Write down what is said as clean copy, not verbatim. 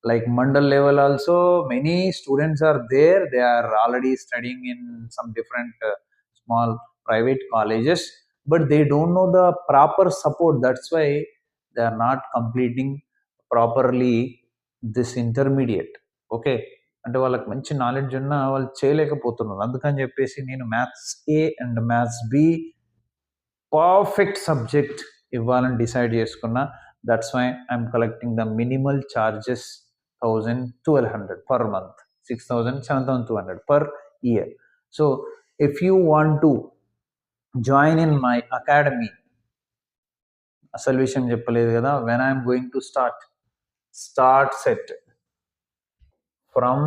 like mandal level also many students are there, they are already studying in some different small private colleges, but they don't know the proper support. That's why they are not completing properly this intermediate. Okay, అంటే వాళ్ళకి మంచి knowledge ఉన్నా వాళ్ళు చేయలేకపోతున్నారు. అందుకని చెప్పేసి నేను maths A and maths B perfect subject ఇవ్వాలని డిసైడ్ చేసుకున్నా. That's why I'm collecting the minimal charges 1,200 per month, 6,000, 7,200 per year. So if you want to join in my academy, అసలు విషయం చెప్పలేదు కదా, when I'm going to start set from